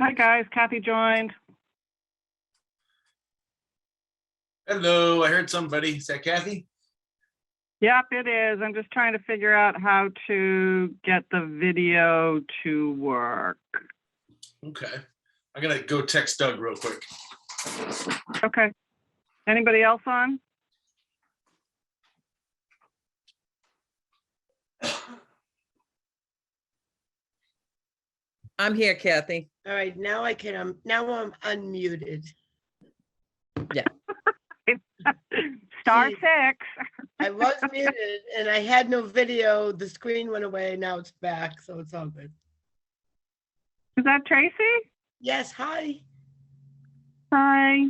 Hi, guys. Kathy joined. Hello, I heard somebody. Is that Kathy? Yep, it is. I'm just trying to figure out how to get the video to work. Okay. I'm going to go text Doug real quick. Okay. Anybody else on? I'm here, Kathy. All right, now I can, now I'm unmuted. Yeah. Star See. 6. I was muted and I had no video. The screen went away. Now it's back, so it's all good. Is that Tracy? Yes, hi. Hi.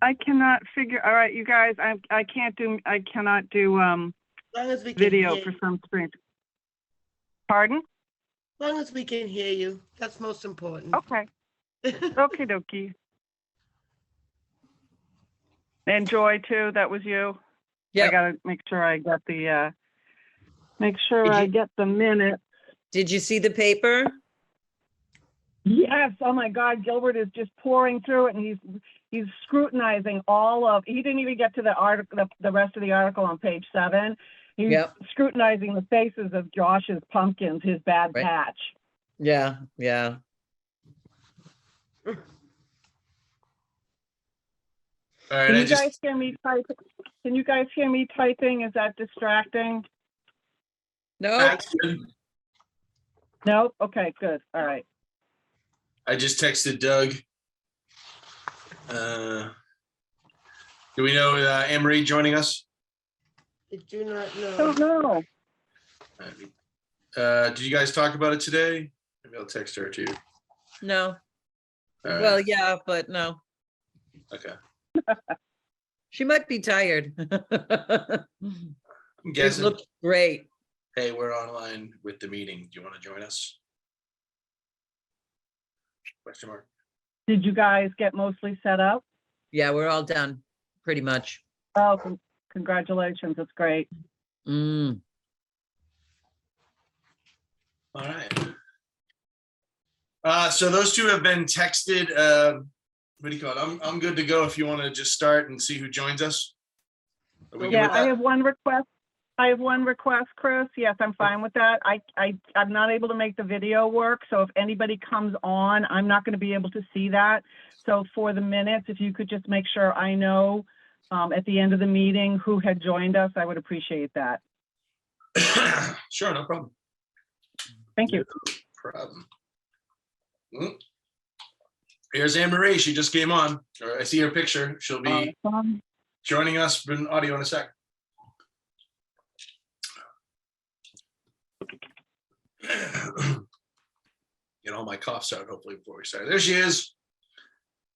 I cannot figure. All right, you guys. I cannot do As long as we can video hear for you. some screens. Pardon? As long as we can hear you. That's most important. Okay. Okie dokie. And Joy too. That was you. Yeah. I gotta make sure I get the minute. Did you see the paper? Yes. Oh my God. Gilbert is just pouring through it, and he's scrutinizing all of. He didn't even get to the article, the rest of the article on page 7. He's scrutinizing the faces of Josh's pumpkins, his bad patch. Yeah. Yeah. All right, Can you guys hear me typing? Can you guys hear me typing? Is that distracting? No. No. Okay. Good. All right. I just texted Doug. Do we know Anne-Marie joining us? I do not know. Don't know. Did you guys talk about it today? Maybe I'll text her too. No. All right. Well, yeah, but no. Okay. She might be tired. I'm It guessing. looks great. Hey, we're online with the meeting. Do you want to join us? Question mark. Did you guys get mostly set up? Yeah, we're all done, pretty much. Oh, congratulations. That's great. Mm. All right. So those two have been texted. What do you call it? I'm good to go if you want to just start and see who joins us. Are we good Yeah, with I that? have one request. Chris. Yes, I'm fine with that. I'm not able to make the video work, so if anybody comes on, I'm not going to be able to see that. So for the minutes, if you could just make sure I know at the end of the meeting who had joined us, I would appreciate that. Sure, no problem. Thank you. No problem. Here's Anne-Marie. She just came on. I see her picture. She'll be joining us in audio in a sec. Get all my coughs out hopefully before we start. There she is.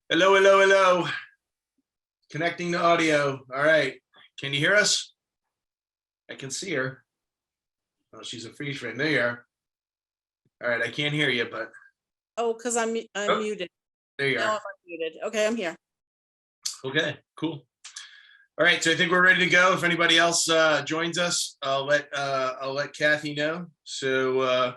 Hello, hello, hello. Connecting to audio. All right. Can you hear us? I can see her. Oh, she's a freeze frame. There you are. All right. I can't hear you, but. Oh, because I'm muted. There you No, are. I'm muted. Okay, I'm here. Okay, cool. All right, so I think we're ready to go. If anybody else joins us, I'll let Kathy know. So,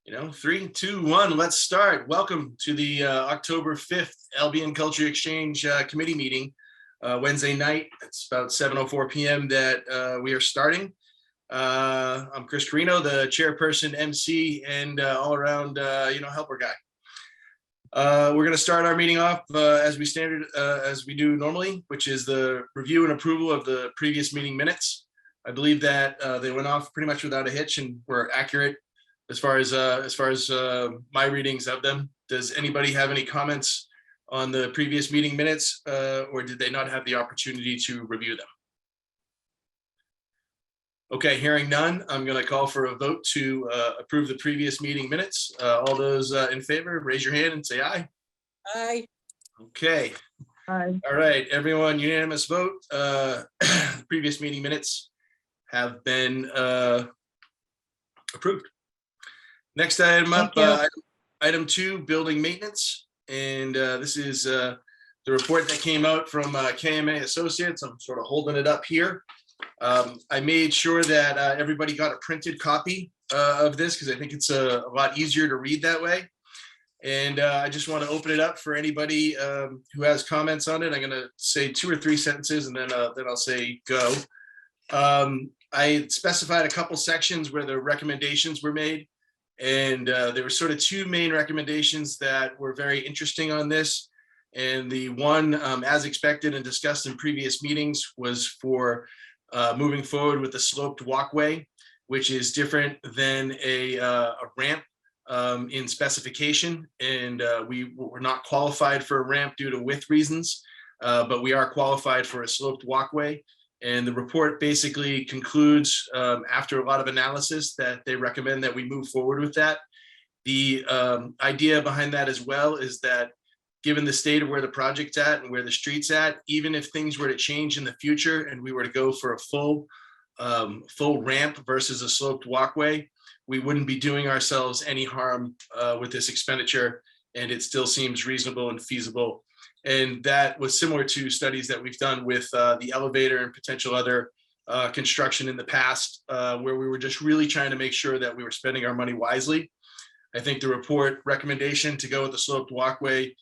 3, 2, 1, let's start. Welcome to the October 5th Albion Culture Exchange Committee meeting, Wednesday night. It's about 7:04 p.m. that we are starting. I'm Chris Carino, the chairperson, MC, and all around, helper guy. We're going to start our meeting off as we do normally, which is the review and approval of the previous meeting minutes. I believe that they went off pretty much without a hitch and were accurate as far as my readings of them. Does anybody have any comments on the previous meeting minutes, or did they not have the opportunity to review them? Okay, hearing none, I'm going to call for a vote to approve the previous meeting minutes. All those in favor, raise your hand and say aye. Aye. Okay. Hi. All right, everyone, unanimous vote. Previous meeting minutes have been approved. Next item up, item 2, building maintenance. And this is the report that came out from KMA Associates. I'm sort of holding it up here. I made sure that everybody got a printed copy of this because I think it's a lot easier to read that way. And I just want to open it up for anybody who has comments on it. I'm going to say 2 or 3 sentences and then I'll say go. I specified a couple sections where the recommendations were made. And there were sort of 2 main recommendations that were very interesting on this. And the one, as expected and discussed in previous meetings, was for moving forward with the sloped walkway, which is different than a ramp in specification. And we were not qualified for a ramp due to width reasons, but we are qualified for a sloped walkway. And the report basically concludes, after a lot of analysis, that they recommend that we move forward with that. The idea behind that as well is that given the state of where the project's at and where the street's at, even if things were to change in the future and we were to go for a full ramp versus a sloped walkway, we wouldn't be doing ourselves any harm with this expenditure, and it still seems reasonable and feasible. And that was similar to studies that we've done with the elevator and potential other construction in the past, where we were just really trying to make sure that we were spending our money wisely. I think the report recommendation to go with the sloped walkway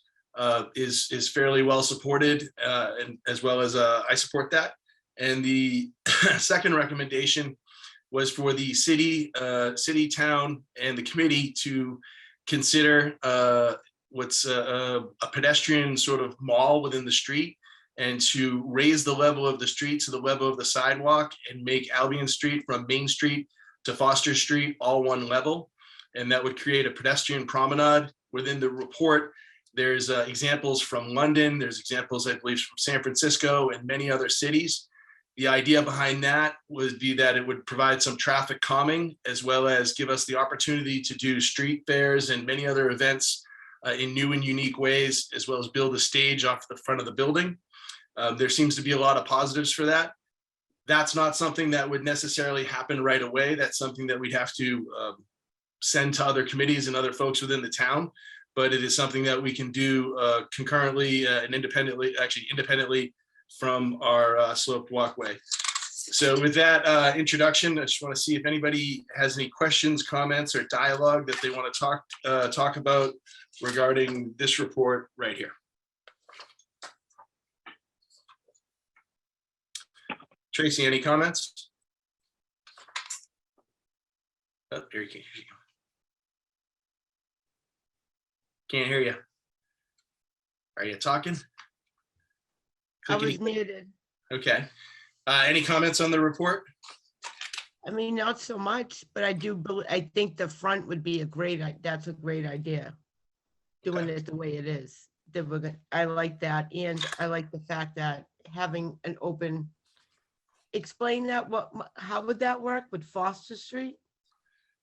is fairly well supported, and as well as I support that. And the second recommendation was for the city, town, and the committee to consider what's a pedestrian sort of mall within the street, and to raise the level of the street to the level of the sidewalk and make Albion Street from Main Street to Foster Street all one level. And that would create a pedestrian promenade. Within the report, there's examples from London, there's examples, I believe, from San Francisco and many other cities. The idea behind that would be that it would provide some traffic calming, as well as give us the opportunity to do street fairs and many other events in new and unique ways, as well as build a stage off the front of the building. There seems to be a lot of positives for that. That's not something that would necessarily happen right away. That's something that we'd have to send to other committees and other folks within the town, but it is something that we can do concurrently and independently from our sloped walkway. So with that introduction, I just want to see if anybody has any questions, comments, or dialogue that they want to talk about regarding this report right here. Tracy, any comments? Oh, here you go. Can't hear you. Are you talking? I was muted. Okay. Any comments on the report? I mean, not so much, but I think the front would be that's a great idea. Doing it the way it is. I like that. And I like the fact that having an open, explain that, how would that work with Foster Street?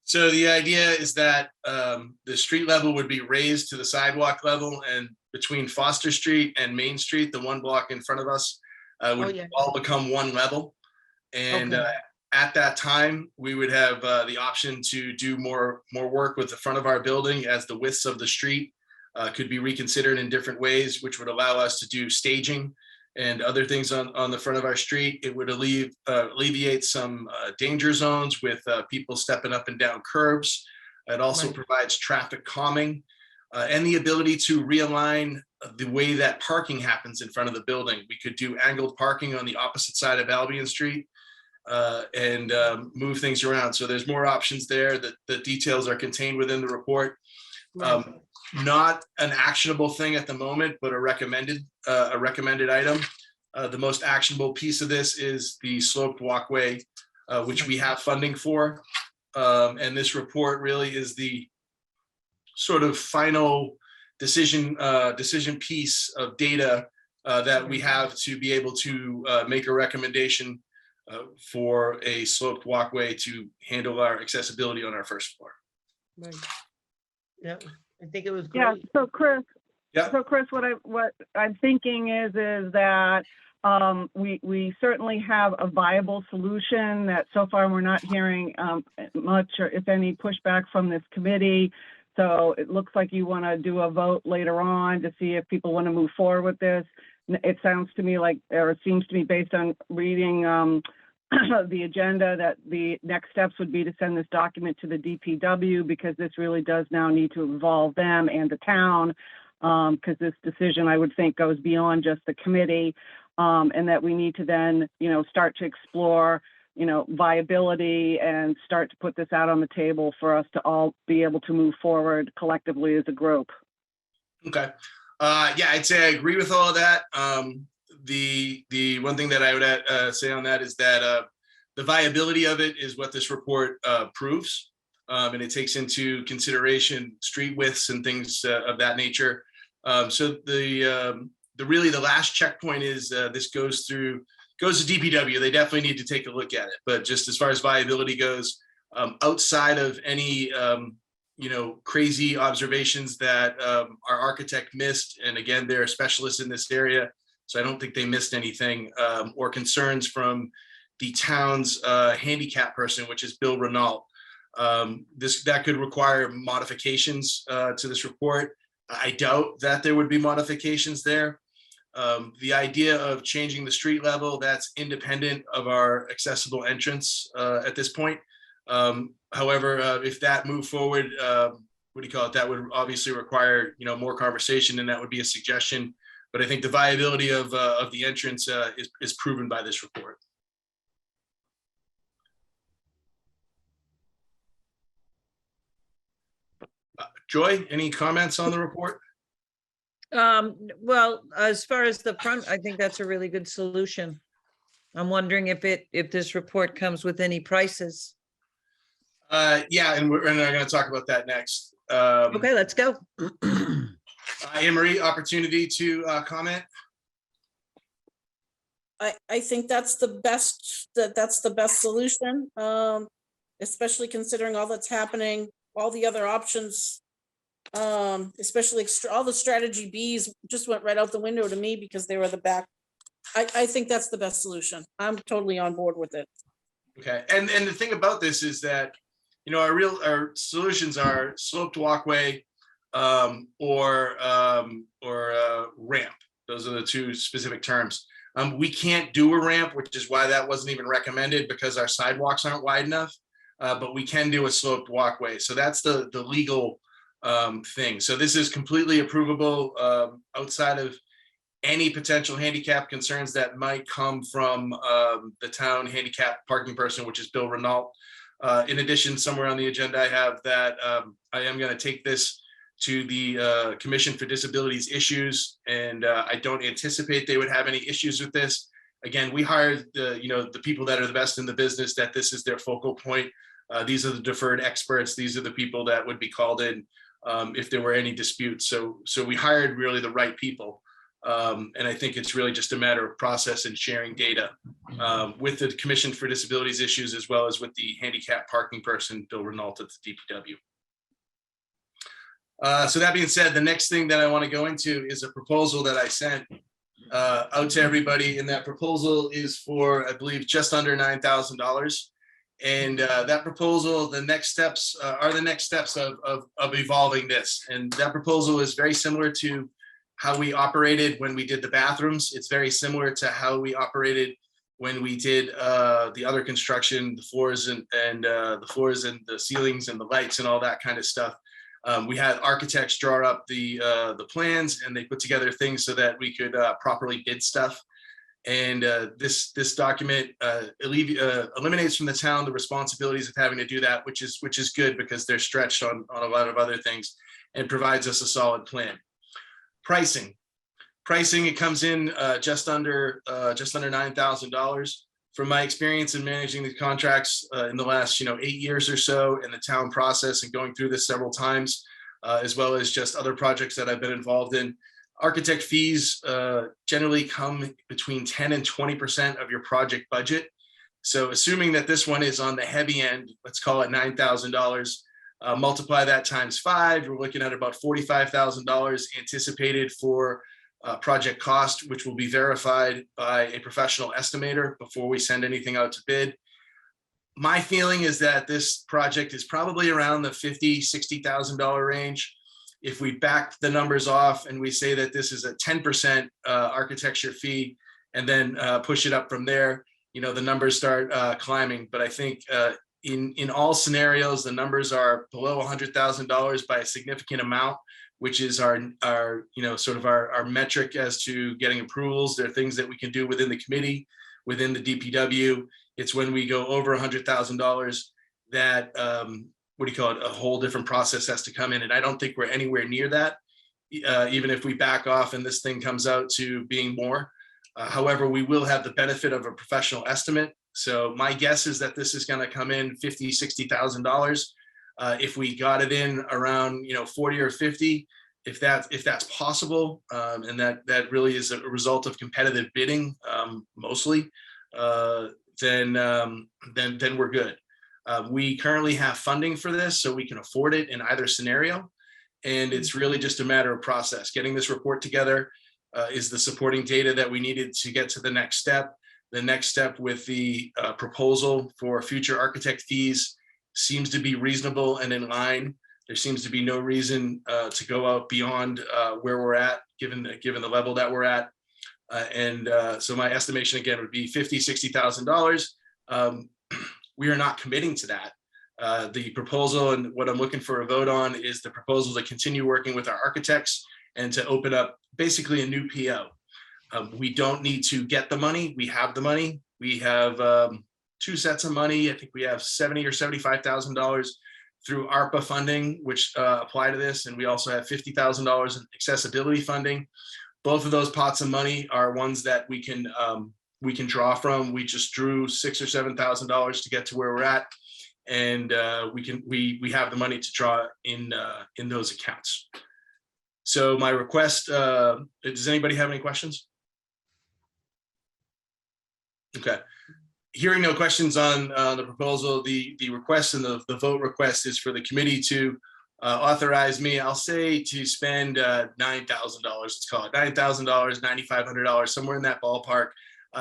So the idea is that the street level would be raised to the sidewalk level, and between Foster Street and Main Street, the one block in front of us, would all become one level. And at that time, we would have the option to do more work with the front of our building, as the widths of the street could be reconsidered in different ways, which would allow us to do staging and other things on the front of our street. It would alleviate some danger zones with people stepping up and down curbs. It also provides traffic calming and the ability to realign the way that parking happens in front of the building. We could do angled parking on the opposite side of Albion Street and move things around. So there's more options there. The details are contained within the report. Not an actionable thing at the moment, but a recommended item. The most actionable piece of this is the sloped walkway, which we have funding for. And this report really is the sort of final decision piece of data that we have to be able to make a recommendation for a sloped walkway to handle our accessibility on our first floor. Right. Yeah. I think it was great. Yeah, so Chris, Yeah. what I'm thinking is that we certainly have a viable solution that so far we're not hearing much or if any pushback from this committee. So it looks like you want to do a vote later on to see if people want to move forward with this. It sounds to me like, or it seems to me based on reading the agenda, that the next steps would be to send this document to the DPW, because this really does now need to involve them and the town, because this decision, I would think, goes beyond just the committee, and that we need to then, start to explore, viability and start to put this out on the table for us to all be able to move forward collectively as a group. Okay. Yeah, I'd say I agree with all of that. The one thing that I would say on that is that the viability of it is what this report proves, and it takes into consideration street widths and things of that nature. So the last checkpoint is this goes to DPW. They definitely need to take a look at it. But just as far as viability goes, outside of any crazy observations that our architect missed, and again, they're specialists in this area, so I don't think they missed anything, or concerns from the town's handicap person, which is Bill Renault. That could require modifications to this report. I doubt that there would be modifications there. The idea of changing the street level, that's independent of our accessible entrance at this point. However, if that moved forward, that would obviously require, more conversation, and that would be a suggestion. But I think the viability of the entrance is proven by this report. Joy, any comments on the report? Well, as far as the front, I think that's a really good solution. I'm wondering if this report comes with any prices. Yeah, and we're going to talk about that next. Okay, let's go. Anne Marie, opportunity to comment. I think that's the best solution, especially considering all that's happening, all the other options, especially all the strategy Bs just went right out the window to me because they were the back. I think that's the best solution. I'm totally on board with it. Okay, and the thing about this is that, our solutions are sloped walkway or ramp. Those are the two specific terms. We can't do a ramp, which is why that wasn't even recommended, because our sidewalks aren't wide enough, but we can do a sloped walkway. So that's the legal thing. So this is completely approvable outside of any potential handicap concerns that might come from the town handicap parking person, which is Bill Renault. In addition, somewhere on the agenda, I have that I am going to take this to the Commission for Disabilities Issues, and I don't anticipate they would have any issues with this. Again, we hired the people that are the best in the business, that this is their focal point. These are the deferred experts. These are the people that would be called in if there were any disputes. So we hired really the right people. And I think it's really just a matter of process and sharing data with the Commission for Disabilities Issues, as well as with the handicap parking person, Bill Renault at the DPW. So that being said, the next thing that I want to go into is a proposal that I sent out to everybody. And that proposal is for, I believe, just under $9,000. And that proposal, the next steps are the next steps of evolving this. And that proposal is very similar to how we operated when we did the bathrooms. It's very similar to how we operated when we did the other construction, the floors and the ceilings and the lights and all that kind of stuff. We had architects draw up the plans, and they put together things so that we could properly bid stuff. And this document eliminates from the town the responsibilities of having to do that, which is good, because they're stretched on a lot of other things, and provides us a solid plan. Pricing, it comes in just under $9,000. From my experience in managing the contracts in the last 8 years or so in the town process, and going through this several times, as well as just other projects that I've been involved in, architect fees generally come between 10 and 20% of your project budget. So assuming that this one is on the heavy end, let's call it $9,000, multiply that times 5, we're looking at about $45,000 anticipated for project cost, which will be verified by a professional estimator before we send anything out to bid. My feeling is that this project is probably around the $50,000, $60,000 range. If we back the numbers off and we say that this is a 10% architecture fee, and then push it up from there, the numbers start climbing. But I think in all scenarios, the numbers are below $100,000 by a significant amount, which is our sort of our metric as to getting approvals. There are things that we can do within the committee, within the DPW. It's when we go over $100,000 that a whole different process has to come in. And I don't think we're anywhere near that, even if we back off and this thing comes out to being more. However, we will have the benefit of a professional estimate. So my guess is that this is going to come in $50,000, $60,000. If we got it in around 40 or 50, if that's possible, and that really is a result of competitive bidding, mostly, then we're good. We currently have funding for this, so we can afford it in either scenario. And it's really just a matter of process. Getting this report together is the supporting data that we needed to get to the next step. The next step with the proposal for future architect fees seems to be reasonable and in line. There seems to be no reason to go out beyond where we're at, given the level that we're at. So my estimation again would be $50,000, $60,000. We are not committing to that. The proposal and what I'm looking for a vote on is the proposal to continue working with our architects and to open up basically a new PO. We don't need to get the money. We have the money. We have 2 sets of money. I think we have $70,000 or $75,000 through ARPA funding, which apply to this. And we also have $50,000 in accessibility funding. Both of those pots of money are ones that we can draw from. We just drew $6,000 or $7,000 to get to where we're at. And we have the money to draw in those accounts. So my request, does anybody have any questions? Okay. Hearing no questions on the proposal, the request and the vote request is for the committee to authorize me, I'll say, to spend $9,000, let's call it $9,000, $9,500, somewhere in that ballpark,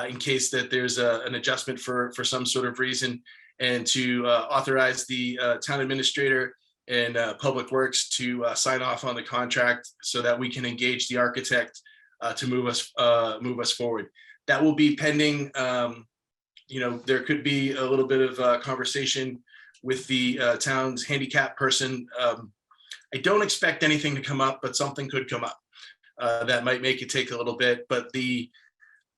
in case that there's an adjustment for some sort of reason, and to authorize the town administrator and Public Works to sign off on the contract so that we can engage the architect to move us forward. That will be pending. There could be a little bit of conversation with the town's handicap person. I don't expect anything to come up, but something could come up that might make it take a little bit. But the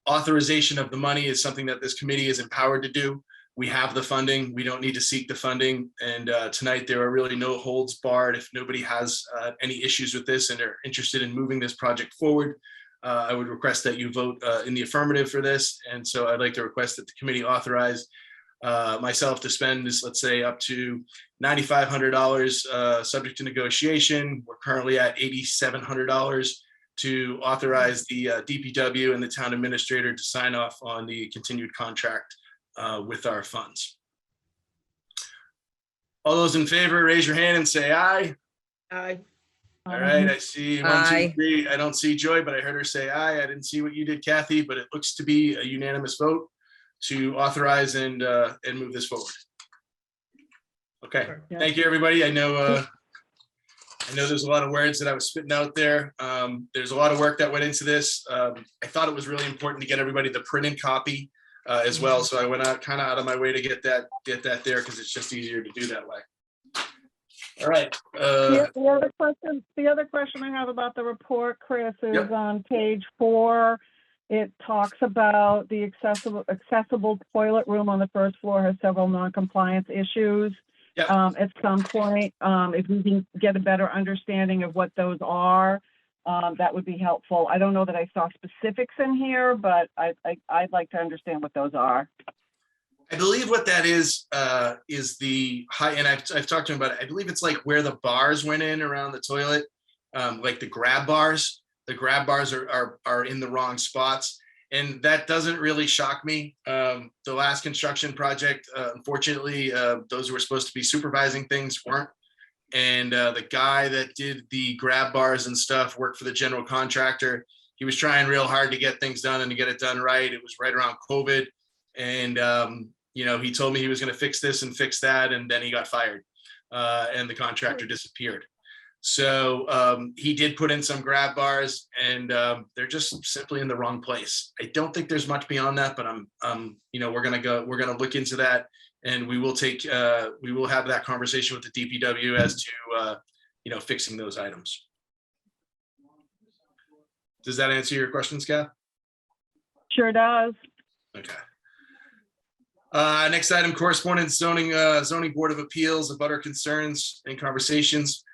authorization of the money is something that this committee is empowered to do. We have the funding. We don't need to seek the funding. And tonight there are really no holds barred. If nobody has any issues with this and are interested in moving this project forward, I would request that you vote in the affirmative for this. And so I'd like to request that the committee authorize myself to spend this, let's say, up to $9,500 subject to negotiation. We're currently at $8,700 to authorize the DPW and the town administrator to sign off on the continued contract with our funds. All those in favor, raise your hand and say aye. Aye. All right, I see 1, 2, Aye. 3. I don't see Joy, but I heard her say aye. I didn't see what you did, Kathy, but it looks to be a unanimous vote to authorize and move this forward. Okay, thank you, everybody. I know there's a lot of words that I was spitting out there. There's a lot of work that went into this. I thought it was really important to get everybody the printed copy as well. So I went out out of my way to get that there because it's just easier to do that way. All right. The other question I have about the report, Chris, is Yep. on page 4. It talks about the accessible toilet room on the first floor has several non-compliance issues. Yep. At some point, if we can get a better understanding of what those are, that would be helpful. I don't know that I saw specifics in here, but I'd like to understand what those are. I believe what that is the high, and I've talked to him about it. I believe it's like where the bars went in around the toilet, like the grab bars. The grab bars are in the wrong spots, and that doesn't really shock me. The last construction project, unfortunately, those who were supposed to be supervising things weren't, and the guy that did the grab bars and stuff worked for the general contractor. He was trying real hard to get things done and to get it done right. It was right around COVID. And, he told me he was going to fix this and fix that. And then he got fired and the contractor disappeared. So he did put in some grab bars, and they're just simply in the wrong place. I don't think there's much beyond that, but we're gonna look into that, and we will have that conversation with the DPW as to fixing those items. Does that answer your questions, Kath? Sure does. Okay. Next item, correspondence, zoning board of appeals, abutter concerns and conversations.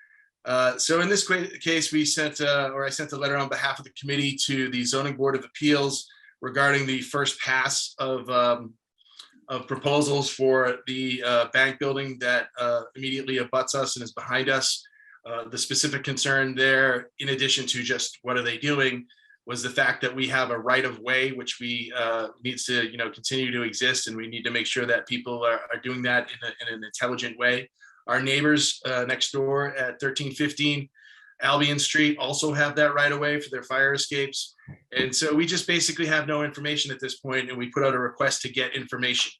So in this case, I sent a letter on behalf of the committee to the zoning board of appeals regarding the first pass of proposals for the bank building that immediately abuts us and is behind us. The specific concern there, in addition to just what are they doing, was the fact that we have a right of way, which we needs to continue to exist, and we need to make sure that people are doing that in an intelligent way. Our neighbors next door at 1315 Albion Street also have that right of way for their fire escapes, and so we just basically have no information at this point, and we put out a request to get information.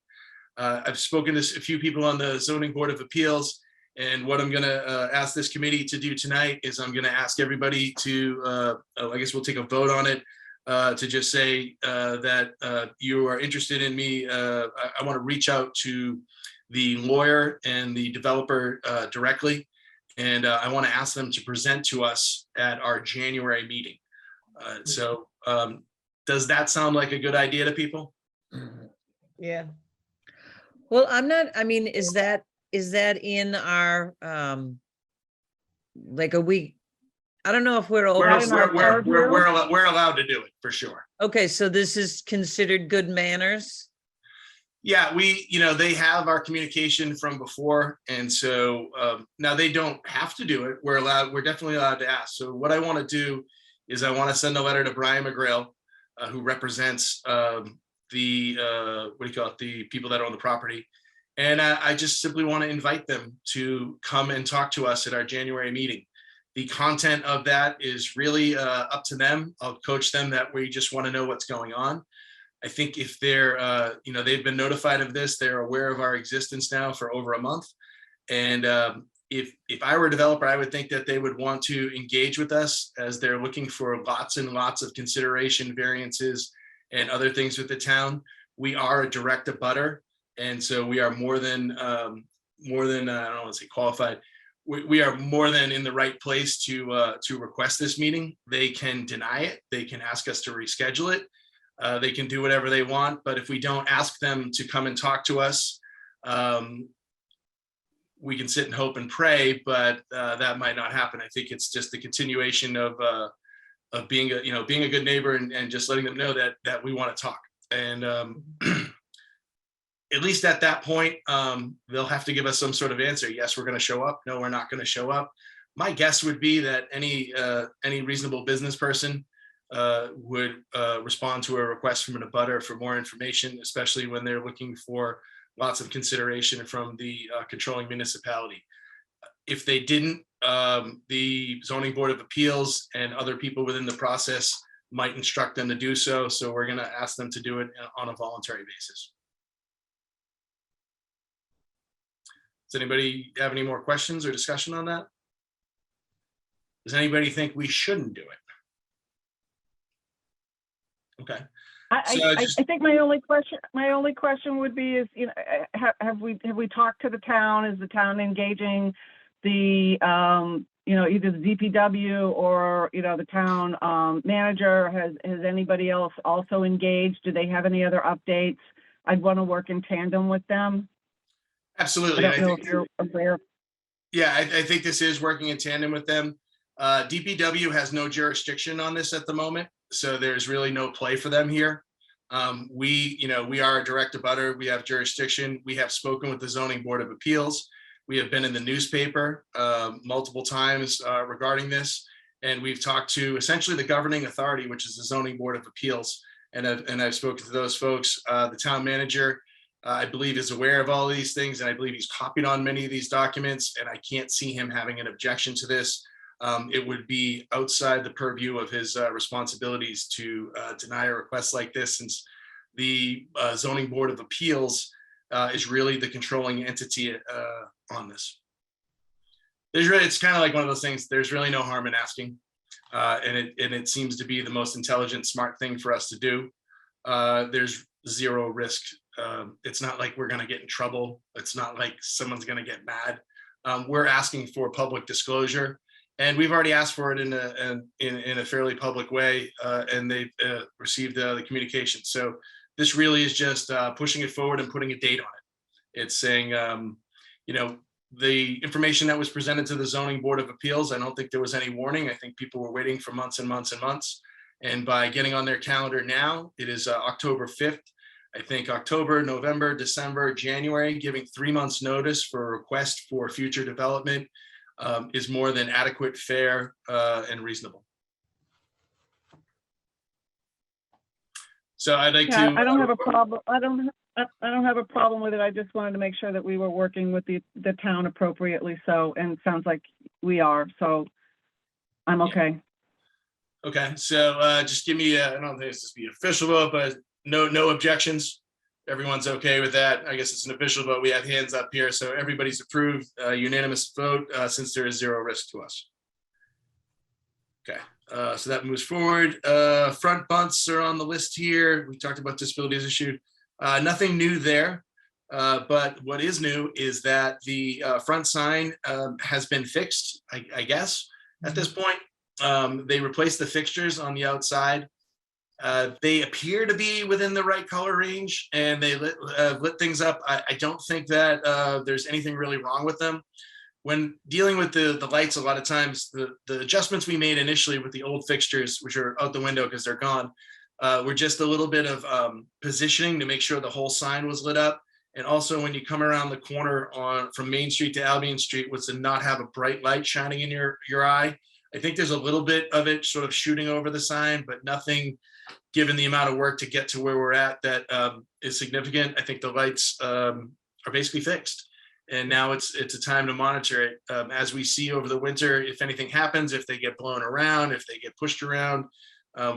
I've spoken to a few people on the zoning board of appeals. And what I'm going to ask this committee to do tonight is I'm going to ask everybody to, I guess we'll take a vote on it, to just say that you are interested in me. I want to reach out to the lawyer and the developer directly. And I want to ask them to present to us at our January meeting. So does that sound like a good idea to people? Yeah. Well, is that in our, like a week? I don't know if we're over. We're allowed to do it for sure. Okay, so this is considered good manners? Yeah, they have our communication from before. And so now they don't have to do it. We're definitely allowed to ask. So what I want to do is I want to send a letter to Brian McGrail, who represents the people that own the property. And I just simply want to invite them to come and talk to us at our January meeting. The content of that is really up to them. I'll coach them that we just want to know what's going on. I think if they're, they've been notified of this, they're aware of our existence now for over a month. And if I were a developer, I would think that they would want to engage with us as they're looking for lots and lots of consideration, variances, and other things with the town. We are a direct abutter. And so we are more than I don't want to say qualified. We are more than in the right place to request this meeting. They can deny it. They can ask us to reschedule it. They can do whatever they want. But if we don't ask them to come and talk to us, we can sit and hope and pray. But that might not happen. I think it's just the continuation of being a good neighbor and just letting them know that we want to talk. And at least at that point, they'll have to give us some sort of answer. Yes, we're going to show up. No, we're not going to show up. My guess would be that any reasonable business person would respond to a request from an abutter for more information, especially when they're looking for lots of consideration from the controlling municipality. If they didn't, the zoning board of appeals and other people within the process might instruct them to do so. So we're going to ask them to do it on a voluntary basis. Does anybody have any more questions or discussion on that? Does anybody think we shouldn't do it? Okay. I think my only question would be is, have we talked to the town? Is the town engaging the either the DPW or the town manager? Has anybody else also engaged? Do they have any other updates? I'd want to work in tandem with them. Absolutely. I don't know if you're aware. Yeah, I think this is working in tandem with them. DPW has no jurisdiction on this at the moment, so there's really no play for them here. We are a direct abutter. We have jurisdiction. We have spoken with the zoning board of appeals. We have been in the newspaper multiple times regarding this, and we've talked to essentially the governing authority, which is the zoning board of appeals. And I've spoken to those folks. The town manager, I believe, is aware of all of these things, and I believe he's copied on many of these documents, and I can't see him having an objection to this. It would be outside the purview of his responsibilities to deny a request like this, since the zoning board of appeals is really the controlling entity on this. it's kind of like one of those things, there's really no harm in asking. And it seems to be the most intelligent, smart thing for us to do. There's zero risk. It's not like we're going to get in trouble. It's not like someone's going to get mad. We're asking for public disclosure, and we've already asked for it in a fairly public way, and they've received the communication. So this really is just pushing it forward and putting a date on it. It's saying, you know, the information that was presented to the Zoning Board of Appeals, I don't think there was any warning. I think people were waiting for months and months and months. And by getting on their calendar now, it is October 5th. I think October, November, December, January, giving 3 months notice for a request for future development is more than adequate, fair, and reasonable. So I'd like Yeah, to. I don't have a problem. I don't have a problem with it. I just wanted to make sure that we were working with the town appropriately. So, and it sounds like we are. So I'm okay. Okay, so just give me, I don't think this is the official vote, but no objections. Everyone's okay with that. I guess it's an official vote. We have hands up here, so everybody's approved, unanimous vote since there is zero risk to us. Okay, so that moves forward. Front bunts are on the list here. We talked about disabilities issued. Nothing new there, but what is new is that the front sign has been fixed, I guess, at this point. They replaced the fixtures on the outside. They appear to be within the right color range, and they lit things up. I don't think that there's anything really wrong with them. When dealing with the lights, a lot of times the adjustments we made initially with the old fixtures, which are out the window because they're gone, were just a little bit of positioning to make sure the whole sign was lit up. And also when you come around the corner from Main Street to Albion Street, was to not have a bright light shining in your eye. I think there's a little bit of it sort of shooting over the sign, but nothing, given the amount of work to get to where we're at, that is significant. I think the lights are basically fixed. And now it's a time to monitor it. As we see over the winter, if anything happens, if they get blown around, if they get pushed around,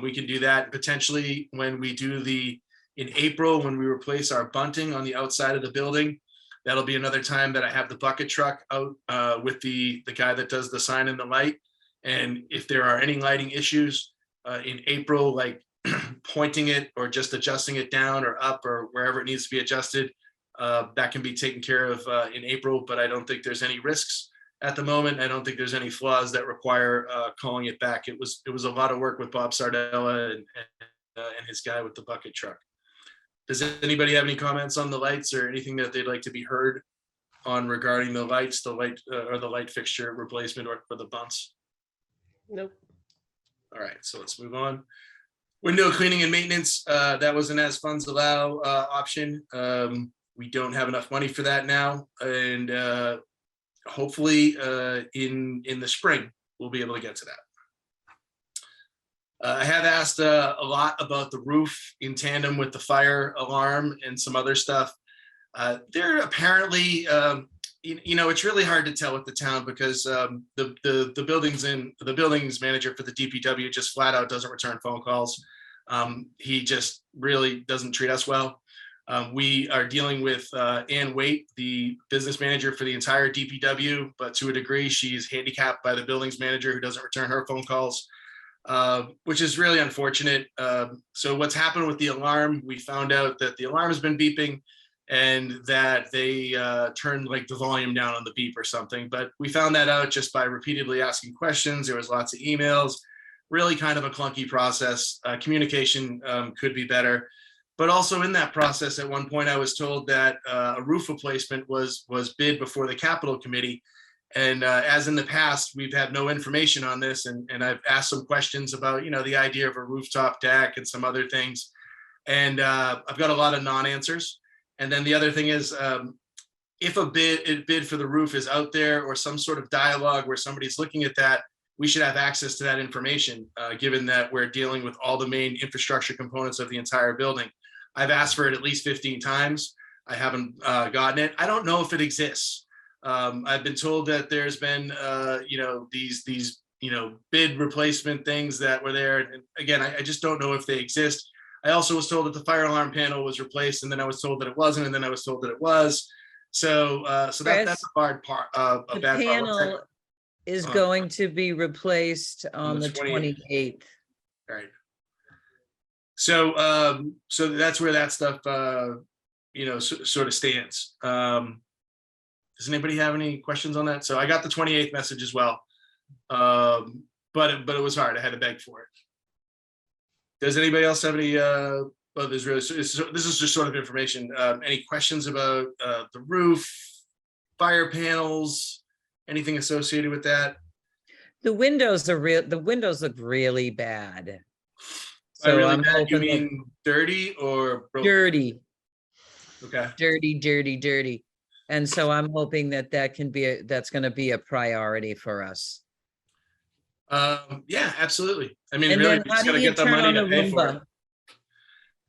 we can do that. Potentially when we do in April, when we replace our bunting on the outside of the building, that'll be another time that I have the bucket truck out with the guy that does the sign and the light. And if there are any lighting issues in April, like pointing it or just adjusting it down or up or wherever it needs to be adjusted, that can be taken care of in April, but I don't think there's any risks at the moment. I don't think there's any flaws that require calling it back. It was a lot of work with Bob Sardella and his guy with the bucket truck. Does anybody have any comments on the lights or anything that they'd like to be heard on regarding the lights, the light fixture replacement or for the bunts? Nope. All right, so let's move on. Window cleaning and maintenance, that was an as funds allow option. We don't have enough money for that now, and hopefully in the spring we'll be able to get to that. I have asked a lot about the roof in tandem with the fire alarm and some other stuff. There apparently, it's really hard to tell with the town because the buildings manager for the DPW just flat out doesn't return phone calls. He just really doesn't treat us well. We are dealing with Ann Waite, the business manager for the entire DPW, but to a degree, she's handicapped by the buildings manager who doesn't return her phone calls, which is really unfortunate. So what's happened with the alarm, we found out that the alarm has been beeping and that they turned like the volume down on the beep or something. But we found that out just by repeatedly asking questions. There was lots of emails, really kind of a clunky process. Communication could be better. But also in that process, at one point, I was told that a roof replacement was bid before the Capital Committee. And as in the past, we've had no information on this. And I've asked some questions about, the idea of a rooftop deck and some other things. And I've got a lot of non-answers. And then the other thing is, if a bid for the roof is out there or some sort of dialogue where somebody's looking at that, we should have access to that information, given that we're dealing with all the main infrastructure components of the entire building. I've asked for it at least 15 times. I haven't gotten it. I don't know if it exists. I've been told that there's been, these bid replacement things that were there. And again, I just don't know if they exist. I also was told that the fire alarm panel was replaced, and then I was told that it wasn't, and then I was told that it was. So that's a hard part. The panel is Uh, going to be replaced on the the 28th. 28th. Right. So, so that's where that stuff, sort of stands. Does anybody have any questions on that? So I got the 28th message as well. But it was hard. I had to beg for it. Does anybody else have any, well, this is just sort of information. Any questions about the roof, fire panels, anything associated with that? The windows look really bad. By So really I'm bad, you hoping that mean dirty or broken? dirty, Okay. dirty. And so I'm hoping that that's going to be a priority for us. Yeah, absolutely. I mean, And really, then we how just do gotta you get the turn money on to the pay for it. Roomba?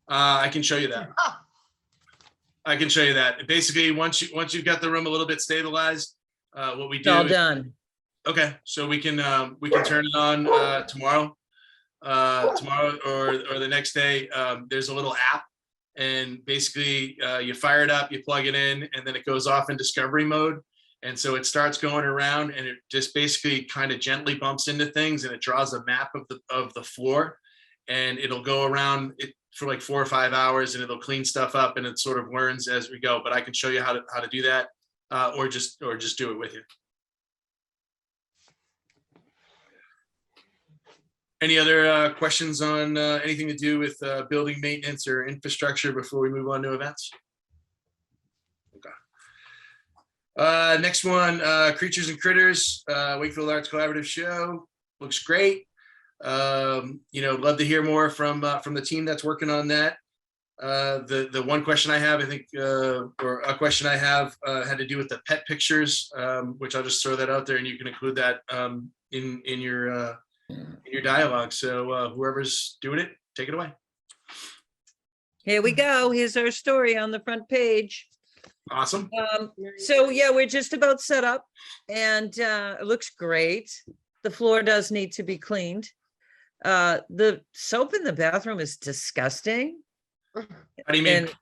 I can show you that. I can show you that. Basically, once you've got the room a little bit stabilized, what we It's all do. done. Okay, so we can turn it on tomorrow or the next day. There's a little app, and basically you fire it up, you plug it in, and then it goes off in discovery mode. And so it starts going around, and it just basically kind of gently bumps into things, and it draws a map of the floor, and it'll go around it for like 4 or 5 hours, and it'll clean stuff up, and it sort of learns as we go. But I can show you how to do that, or just do it with you. Any other questions on anything to do with building maintenance or infrastructure before we move on to events? Okay. Next one, Creatures and Critters, Wakefield Arts Collaborative Show. Looks great. Love to hear more from the team that's working on that. The one question I have, I think, or a question I have had to do with the pet pictures, which I'll just throw that out there, and you can include that in your dialogue. So whoever's doing it, take it away. Here we go. Here's our story on the front page. Awesome. So yeah, we're just about set up, and it looks great. The floor does need to be cleaned. The soap in the bathroom is disgusting. How do you mean? And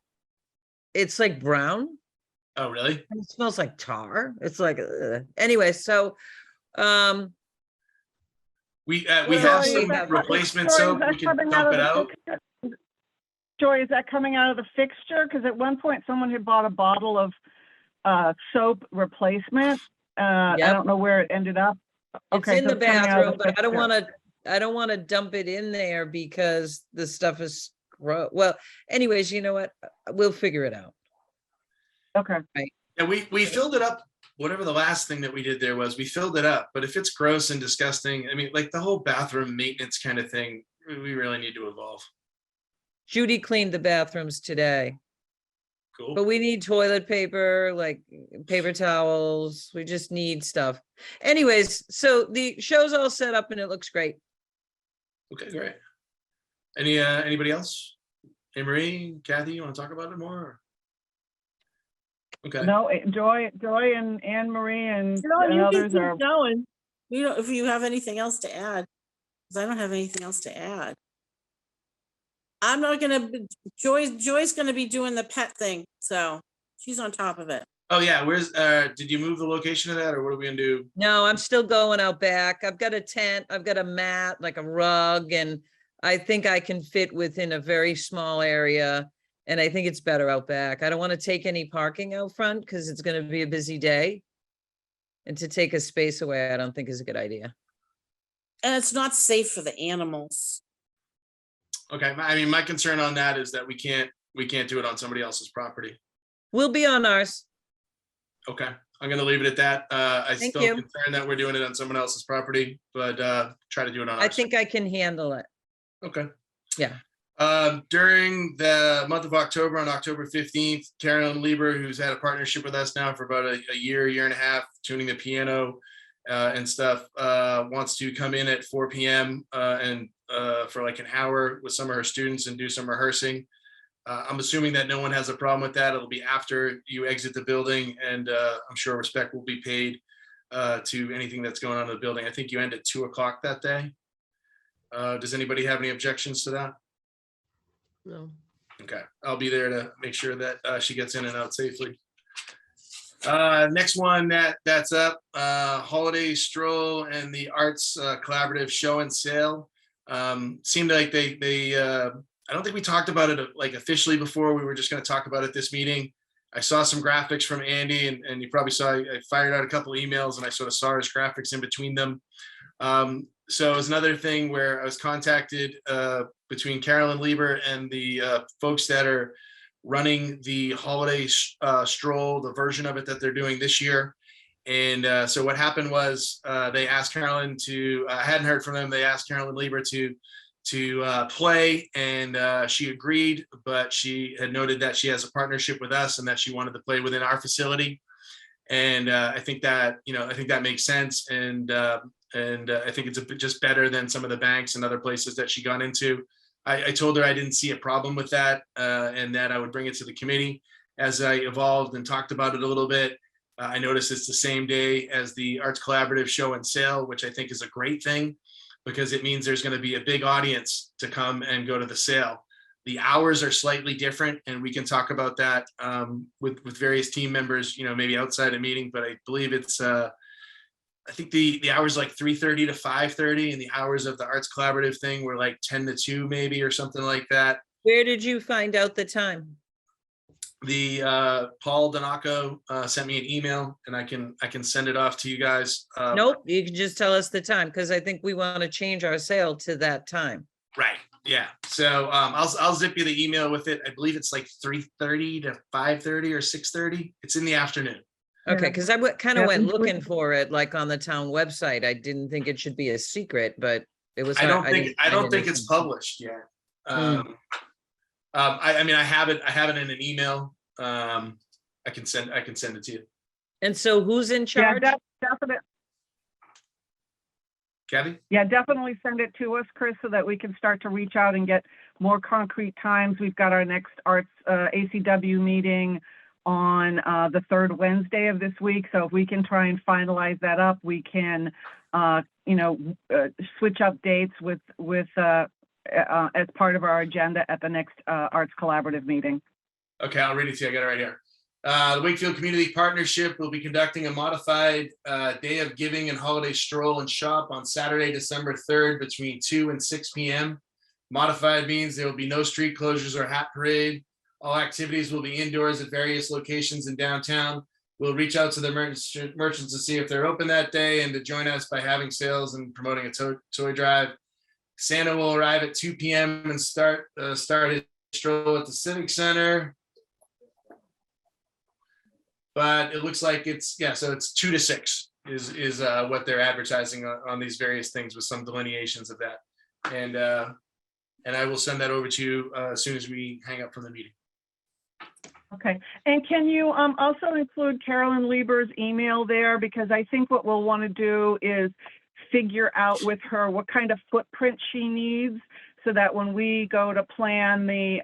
it's like brown. Oh, really? And it smells like tar. It's like, anyway, so We Well, have Joy, some is that- replacement Joy, is soap. that We can coming dump of it the out. fixture? Joy, is that coming out of the fixture? Because at one point someone had bought a bottle of soap replacement. I Yep. don't know where it ended up. it's Okay, in so the it's coming out of bathroom, but I don't fixture. want to dump it in there because the stuff is gross. Well, anyways, you know what? We'll figure it out. Okay. Yeah, we filled it up. Whatever the last thing that we did there was, we filled it up. But if it's gross and disgusting, I mean, like the whole bathroom maintenance kind of thing, we really need to evolve. Judy cleaned the bathrooms today, Cool. but we need toilet paper, like paper towels. We just need stuff. Anyways, so the show's all set up and it looks great. Okay, great. Anybody else? Hey, Marie, Kathy, you want to talk about it more? Okay. No, Joy and Anne Marie and No, you can others keep are. going. If you have anything else to add, because I don't have anything else to add. I'm not gonna, Joy's gonna be doing the pet thing, so she's on top of it. Oh yeah, where's did you move the location of that, or what are we gonna do? No, I'm still going out back. I've got a tent, I've got a mat, like a rug, and I think I can fit within a very small area. And I think it's better out back. I don't want to take any parking out front because it's going to be a busy day. And to take a space away, I don't think is a good idea. And it's not safe for the animals. Okay, I mean, my concern on that is that we can't do it on somebody else's property. We'll be on ours. Okay, I'm gonna leave it at that. I Thank still you. concerned that we're doing it on someone else's property, but try to do it on I ours. think I can handle it. Okay. Yeah. During the month of October, on October 15th, Carolyn Lieber, who's had a partnership with us now for about a year and a half, tuning the piano and stuff, wants to come in at 4 p.m. And for like an hour with some of her students and do some rehearsing. I'm assuming that no one has a problem with that. It'll be after you exit the building, and I'm sure respect will be paid to anything that's going on in the building. I think you end at 2 o'clock that day. Does anybody have any objections to that? No. Okay, I'll be there to make sure that she gets in and out safely. Next one that's up, Holiday Stroll and the Arts Collaborative Show and Sale. Seemed like they I don't think we talked about it like officially before. We were just going to talk about it this meeting. I saw some graphics from Andy, and you probably saw I fired out a couple emails, and I sort of saw his graphics in between them. So it was another thing where I was contacted between Carolyn Lieber and the folks that are running the holiday stroll, the version of it that they're doing this year. And so what happened was they asked Carolyn to, I hadn't heard from them. They asked Carolyn Lieber to play, and she agreed, but she had noted that she has a partnership with us and that she wanted to play within our facility. And I think that, I think that makes sense. And I think it's just better than some of the banks and other places that she got into. I told her I didn't see a problem with that, and that I would bring it to the committee. As I evolved and talked about it a little bit, I noticed it's the same day as the Arts Collaborative Show and Sale, which I think is a great thing, because it means there's going to be a big audience to come and go to the sale. The hours are slightly different, and we can talk about that with various team members, maybe outside a meeting, but I believe it's I think the hours like 3:30 to 5:30, and the hours of the Arts Collaborative thing were like 10 to 2 maybe, or something like that. Where did you find out the time? The Paul Donaco sent me an email, and I can send it off to you guys. Nope, you can just tell us the time, because I think we want to change our sale to that time. Right. Yeah. So I'll zip you the email with it. I believe it's like 3:30 to 5:30 or 6:30. It's in the afternoon. Okay, because I kind of Yeah, went we- looking for it like on the town website. I didn't think it should be a secret, but it was. I don't think didn't it's know. published yet. I mean, I have it in an email. I can send it to you. And so who's in Yeah, charge? definitely. Kathy? Yeah, definitely send it to us, Chris, so that we can start to reach out and get more concrete times. We've got our next arts ACW meeting on the third Wednesday of this week. So if we can try and finalize that up, we can, switch up dates with as part of our agenda at the next Arts Collaborative meeting. Okay, I'll read it to you. I got it right here. The Wakefield Community Partnership will be conducting a modified Day of Giving and Holiday Stroll and Shop on Saturday, December 3rd between 2 and 6 p.m. Modified means there will be no street closures or hat parade. All activities will be indoors at various locations in downtown. We'll reach out to the merchants to see if they're open that day and to join us by having sales and promoting a toy drive. Santa will arrive at 2 p.m. and start his stroll at the Civic Center. But it looks like so it's 2 to 6 is what they're advertising on these various things, with some delineations of that. And I will send that over to you as soon as we hang up from the meeting. Okay, and can you also include Carolyn Lieber's email there? Because I think what we'll want to do is figure out with her what kind of footprint she needs, so that when we go to plan the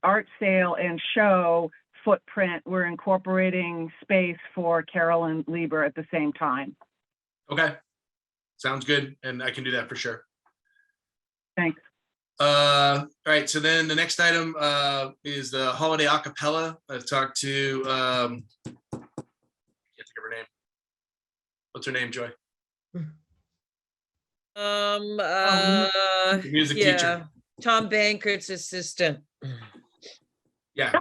art sale and show footprint, we're incorporating space for Carolyn Lieber at the same time. Okay, sounds good, and I can do that for sure. Thanks. All right, so then the next item is the holiday acapella. I've talked to can't think of her name. What's her name, Joy? The music teacher. Tom Bankert's assistant. Yeah.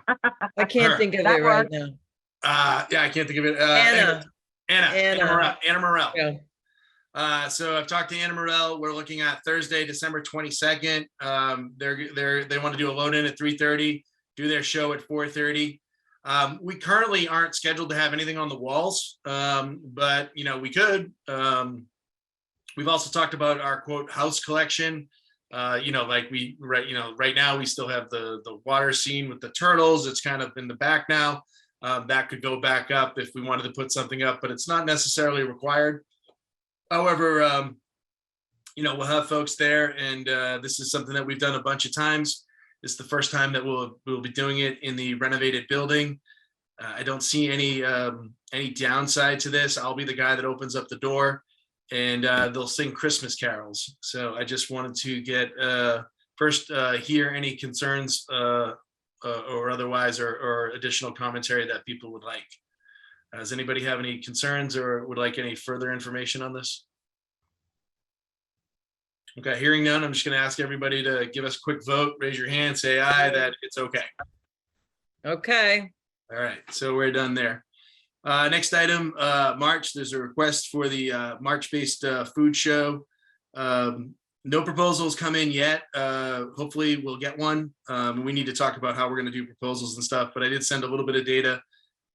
I can't Her. think of That it right works. now. Yeah, I can't think of it. Anna. Anna Morel. Yeah. So I've talked to Anna Morel. We're looking at Thursday, December 22nd. They want to do a load in at 3:30, do their show at 4:30. We currently aren't scheduled to have anything on the walls, but we could. We've also talked about our quote house collection. Right now we still have the water scene with the turtles. It's kind of in the back now. That could go back up if we wanted to put something up, but it's not necessarily required. However, we'll have folks there, and this is something that we've done a bunch of times. This is the first time that we'll be doing it in the renovated building. I don't see any downside to this. I'll be the guy that opens up the door, and they'll sing Christmas carols. So I just wanted to get first hear any concerns or otherwise, or additional commentary that people would like. Does anybody have any concerns or would like any further information on this? Okay, hearing none, I'm just going to ask everybody to give us a quick vote, raise your hand, say aye, that it's okay. Okay, All right, so we're done there. Next item, March, there's a request for the March-based food show. No proposals come in yet. Hopefully we'll get one. We need to talk about how we're going to do proposals and stuff, but I did send a little bit of data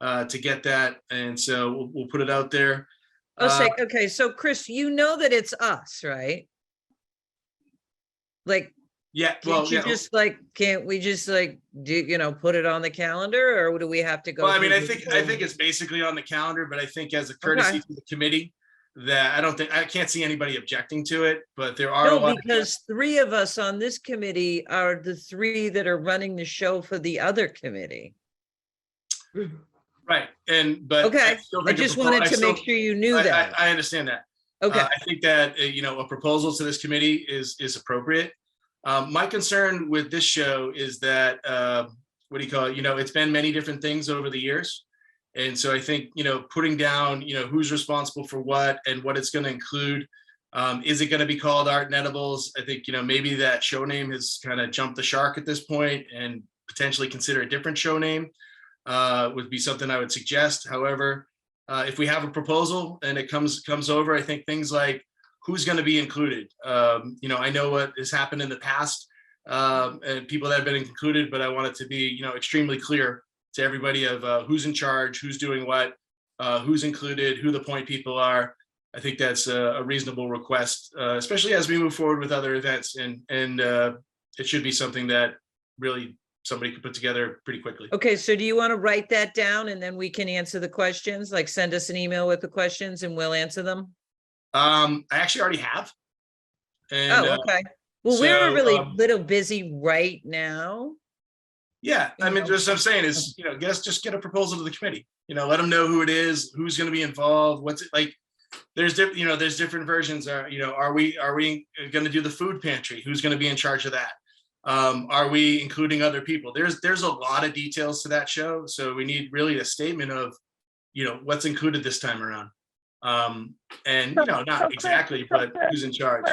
to get that, and so we'll put it out there. okay, so Chris, you know that it's us, right? Like, Yeah, well, can't you yeah. just like, can't we just like, do, put it on the calendar, or do we have to go? Well, I mean, through I the think whole- it's basically on the calendar, but I think as a courtesy to the committee, that I can't see anybody objecting to it, but there are a No, lot. because 3 of us on this committee are the 3 that are running the show for the other committee. Right, but Okay, still I think a just propo- wanted I to make still- sure you knew that. I understand that. Okay, I think that, a proposal to this committee is appropriate. My concern with this show is that, what do you call it? It's been many different things over the years. And so I think, putting down, who's responsible for what and what it's going to include. Is it going to be called Art and Edibles? I think, maybe that show name has kind of jumped the shark at this point, and potentially consider a different show name would be something I would suggest. However, if we have a proposal and it comes over, I think things like who's going to be included. I know what has happened in the past and people that have been included, but I want it to be, extremely clear to everybody of who's in charge, who's doing what, who's included, who the point people are. I think that's a reasonable request, especially as we move forward with other events, and it should be something that really somebody could put together pretty quickly. okay, so do you want to write that down and then we can answer the questions? Like, send us an email with the questions and we'll answer them? I actually already have. And Oh, okay. Well, we're so, really little busy right now. yeah, I mean, know. just what I'm saying is, just get a proposal to the committee. Let them know who it is, who's going to be involved, what's it like. There's different versions. Are we going to do the food pantry? Who's going to be in charge of that? Are we including other people? There's a lot of details to that show, so we need really a statement of, what's included this time around. And not exactly, but who's in charge.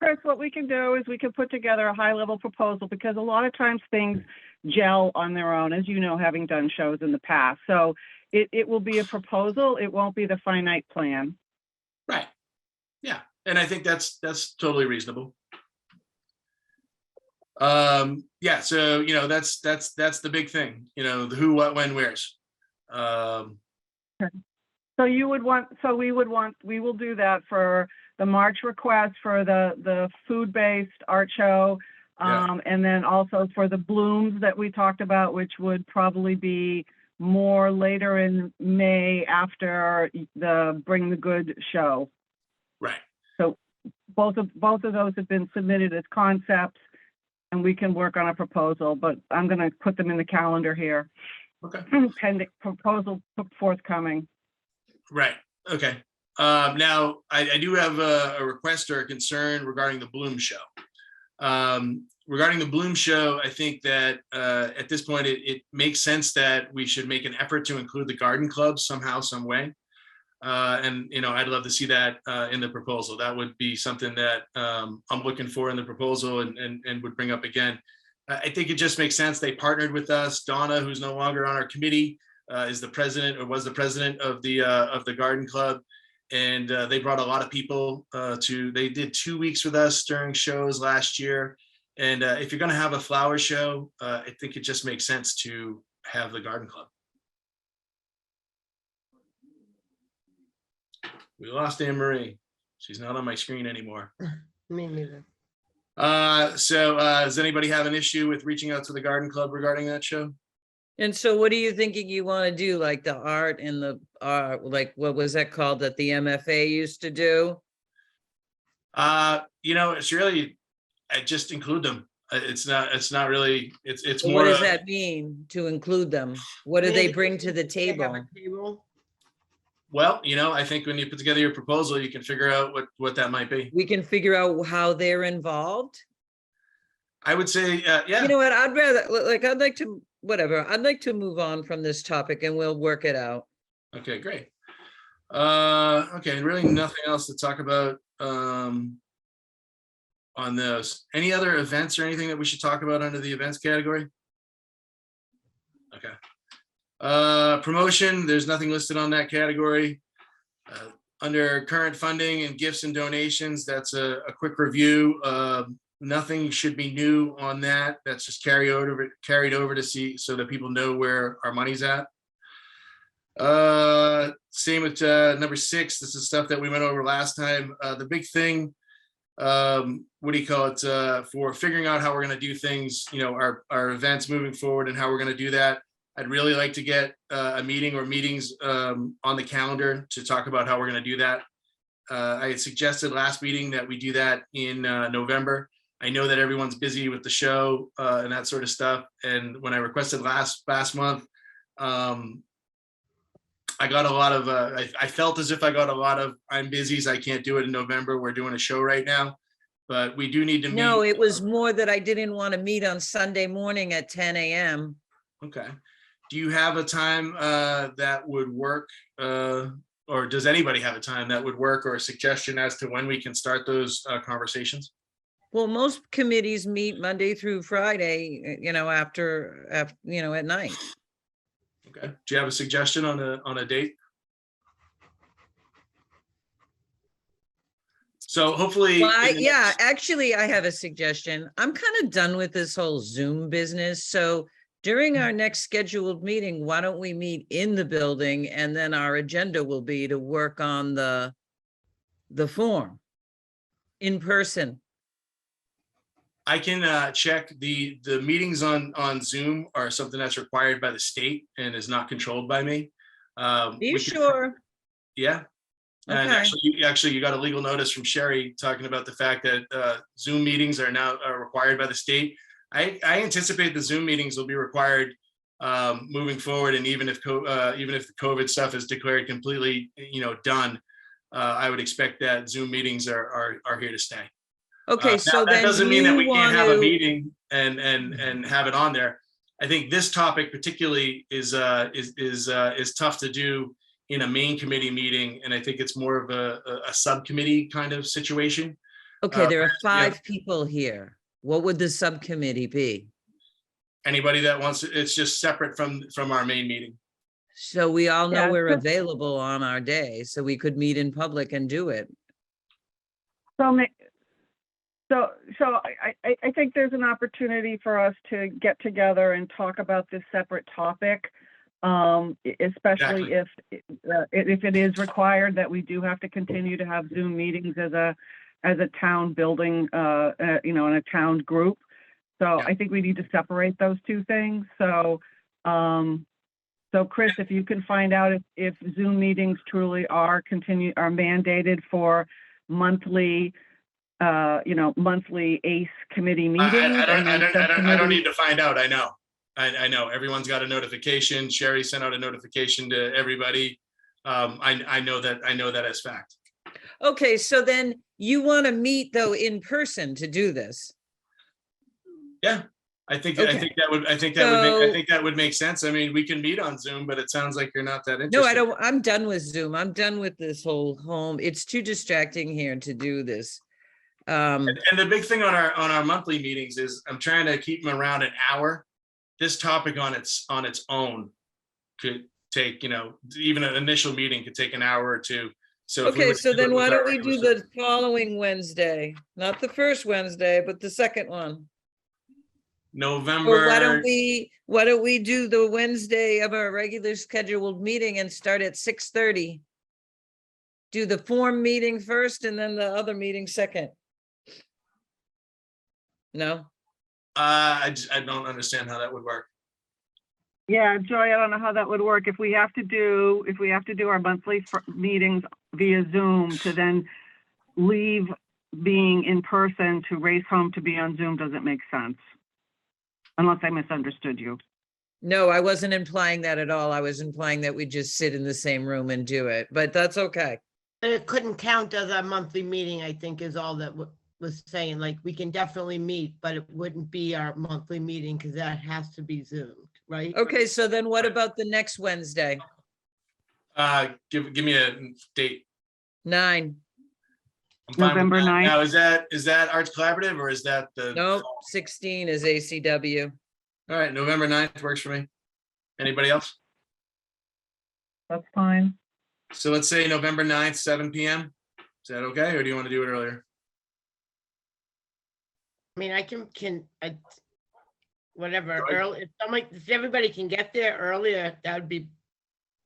Chris, what we can do is we can put together a high-level proposal, because a lot of times things gel on their own, as you know, having done shows in the past. So it will be a proposal. It won't be the finite plan. Right. Yeah. And I think that's totally reasonable. Yeah. So, that's the big thing, the who, what, when, where's. So we will do that for the March request for the food-based art show. Yeah. And then also for the blooms that we talked about, which would probably be more later in May after the Bring the Good show. Right. So both of those have been submitted as concepts, and we can work on a proposal, but I'm going to put them in the calendar here. Okay. Pending proposal forthcoming. Right. Okay. Now I do have a request or a concern regarding the Bloom show. Regarding the Bloom show, I think that at this point it makes sense that we should make an effort to include the garden club somehow, some way. And I'd love to see that in the proposal. That would be something that I'm looking for in the proposal, and would bring up again. I think it just makes sense. They partnered with us. Donna, who's no longer on our committee, is the president, or was the president of the garden club. And they brought a lot of people they did 2 weeks with us during shows last year. And if you're going to have a flower show, I think it just makes sense to have the garden club. We lost Anne Marie. She's not on my screen anymore. Me neither. So does anybody have an issue with reaching out to the garden club regarding that show? And so what are you thinking you want to do? Like the art and the like, what was that called that the MFA used to do? It's really, I just include them. It's not really, it's more. What does that mean, to include them? What do they bring to the They have table? a table. Well, I think when you put together your proposal, you can figure out what that might be. We can figure out how they're involved. I would say, yeah, You know what, I'd rather, like, I'd like to, whatever, I'd like to move on from this topic and we'll work it out. okay, great. Okay, really nothing else to talk about on those. Any other events or anything that we should talk about under the events category? Okay. Promotion, there's nothing listed on that category. Under current funding and gifts and donations, that's a quick review. Nothing should be new on that. That's just carried over to see so that people know where our money's at. Same with number 6. This is stuff that we went over last time. The big thing, what do you call it, for figuring out how we're going to do things, you know, our events moving forward and how we're going to do that. I'd really like to get a meeting or meetings on the calendar to talk about how we're going to do that. I had suggested last meeting that we do that in November. I know that everyone's busy with the show and that sort of stuff. And when I requested last month, I got a lot of, I felt as if I got a lot of, I'm busy, so I can't do it in November. We're doing a show right now, but we do need to meet. No, it was more that I didn't want to meet on Sunday morning at 10 a.m. Okay. Do you have a time that would work? Or does anybody have a time that would work or a suggestion as to when we can start those conversations? Well, most committees meet Monday through Friday, you know, after you know, at night. Okay. Do you have a suggestion on a date? So hopefully. Well, yeah, actually, I have a suggestion. I'm kind of done with this whole Zoom business. So during our next scheduled meeting, why don't we meet in the building, and then our agenda will be to work on the form in person. I can check the meetings on Zoom are something that's required by the state and is not controlled by me. Are you sure? Yeah. And Okay. actually, you got a legal notice from Sherry talking about the fact that Zoom meetings are now required by the state. I anticipate the Zoom meetings will be required moving forward, and even if the COVID stuff is declared completely, you know, done, I would expect that Zoom meetings are here to stay. Okay, so that then doesn't mean that we can't have a to- meeting and have it on there. I think this topic particularly is tough to do in a main committee meeting, and I think it's more of a subcommittee kind of situation. Okay, there are 5 people here. What would the subcommittee be? Anybody that wants it, it's just separate from our main meeting. So we all know Yeah, we're so- available on our day, so we could meet in public and do it. So I think there's an opportunity for us to get together and talk about this separate topic, especially Exactly. if it is required that we do have to continue to have Zoom meetings as a town building, you know, in a town group. So Yeah. I think we need to separate those two things. So, Chris, if you can find out if Zoom meetings truly are mandated for monthly, you know, monthly ACE committee meetings. I don't need to find out. I know. I know everyone's got a notification. Sherry sent out a notification to everybody. I know that as fact. Okay, so then you want to meet though in person to do this? Yeah, I think Okay. that would make sense. I mean, we can meet on Zoom, but it sounds like you're not that interested. No, I don't. I'm done with Zoom. I'm done with this whole home. It's too distracting here to do this. And the big thing on our monthly meetings is I'm trying to keep them around an hour. This topic on its own could take, you know, even an initial meeting could take an hour or two. So if we Okay, were to so do then it with why our don't we do regular- the following Wednesday? Not the first Wednesday, but the second one. November? Or why don't we do the Wednesday of our regular scheduled meeting and start at 6:30? Do the form meeting first and then the other meeting second? No? I don't understand how that would work. Yeah, Joy, I don't know how that would work. If we have to do our monthly meetings via Zoom to then leave being in person to race home to be on Zoom doesn't make sense. Unless I misunderstood you. No, I wasn't implying that at all. I was implying that we just sit in the same room and do it, but that's okay. But it couldn't count as a monthly meeting, I think is all that was saying, like, we can definitely meet, but it wouldn't be our monthly meeting because that has to be Zoomed, right? Okay, so then what about the next Wednesday? Give me a date. 9, I'm fine with November that. 9th. Now, is that Arts Collaborative or is that the? no, 16 is ACW. All right, November 9th works for me. Anybody else? That's fine. So let's say November 9th, 7 PM. Is that okay, or do you want to do it earlier? I mean, I can, whatever, Right. early, if everybody can get there earlier, that would be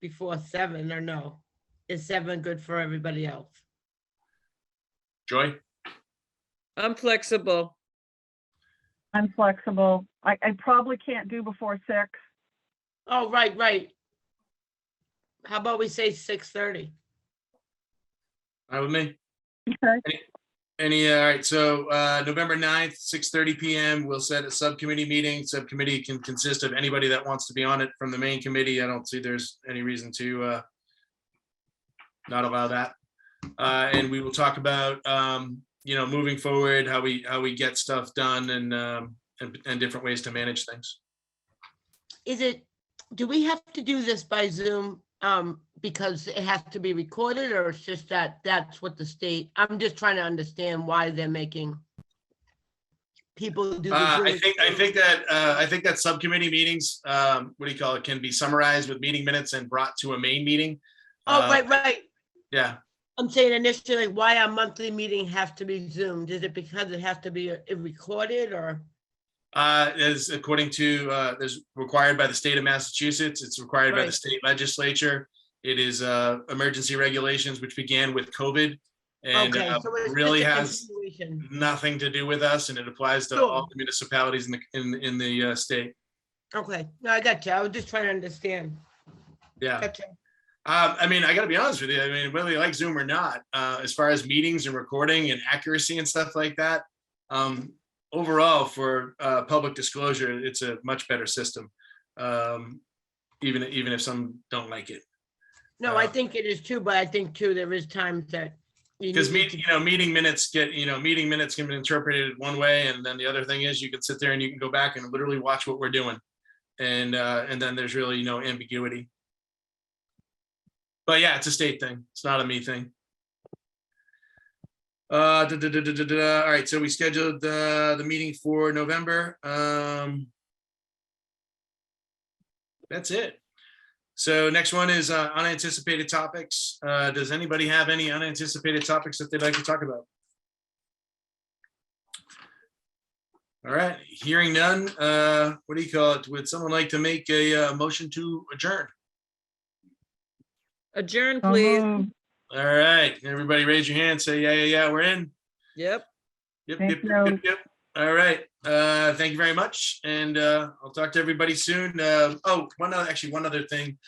before 7, or no? Is 7 good for everybody else? Joy? I'm flexible. I'm flexible. I probably can't do before 6. Oh, right. How about we say 6:30? All right with me? Okay. All right, so November 9th, 6:30 PM, we'll set a subcommittee meeting. Subcommittee can consist of anybody that wants to be on it from the main committee. I don't see there's any reason to not allow that. And we will talk about, moving forward, how we get stuff done and different ways to manage things. Do we have to do this by Zoom because it has to be recorded, or it's just that's what the state, I'm just trying to understand why they're making people do the Zoom. I think that subcommittee meetings, can be summarized with meeting minutes and brought to a main meeting. Oh, right. Yeah. I'm saying initially, why our monthly meeting have to be Zoomed? Is it because it has to be recorded, or? Is according to, is required by the state of Massachusetts. It's required by the Right. state legislature. It is emergency regulations, which began with COVID and Okay, so it's really just a has continuation. nothing to do with us, and it applies to Sure. all the municipalities in the state. Okay, no, I got you. I was just trying to understand. Yeah. Gotcha. I mean, I got to be honest with you. I mean, whether you like Zoom or not, as far as meetings and recording and accuracy and stuff like that, overall, for public disclosure, it's a much better system, even if some don't like it. No, I think it is too, but I think too, there is times that. Because meeting minutes can be interpreted one way, and then the other thing is you can sit there and you can go back and literally watch what we're doing, and then there's really no ambiguity. But yeah, it's a state thing. It's not a me thing. All right, so we scheduled the meeting for November. That's it. So next one is unanticipated topics. Does anybody have any unanticipated topics that they'd like to talk about? All right, hearing none. What do you call it? Would someone like to make a motion to adjourn? Adjourn, So please. moved. All right, everybody raise your hand, say yeah, we're in. Yep. Yep. Thank you. All right, thank you very much, and I'll talk to everybody soon. One other thing.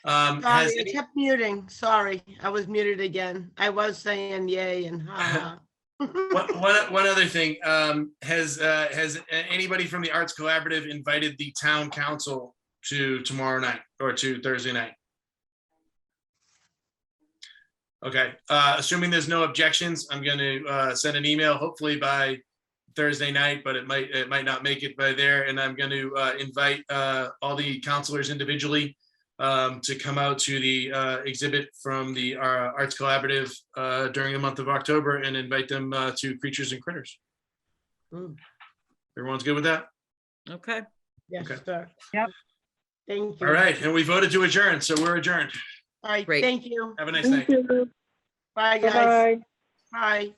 Sorry, Has I any- kept muting. Sorry, I was muted again. I was saying yay and ha. one other thing, has anybody from the Arts Collaborative invited the town council to tomorrow night or to Thursday night? Okay, assuming there's no objections, I'm going to send an email hopefully by Thursday night, but it might not make it by there. And I'm going to invite all the counselors individually to come out to the exhibit from the Arts Collaborative during the month of October, and invite them to Creatures and Critters. Mm. Everyone's good with that? Okay. Yes, Okay. sir. Yep. Thank you. All right, and we voted to adjourn, so we're adjourned. All right, Great. thank you. Have a nice night. Thank you. Bye, guys. Bye-bye. Bye.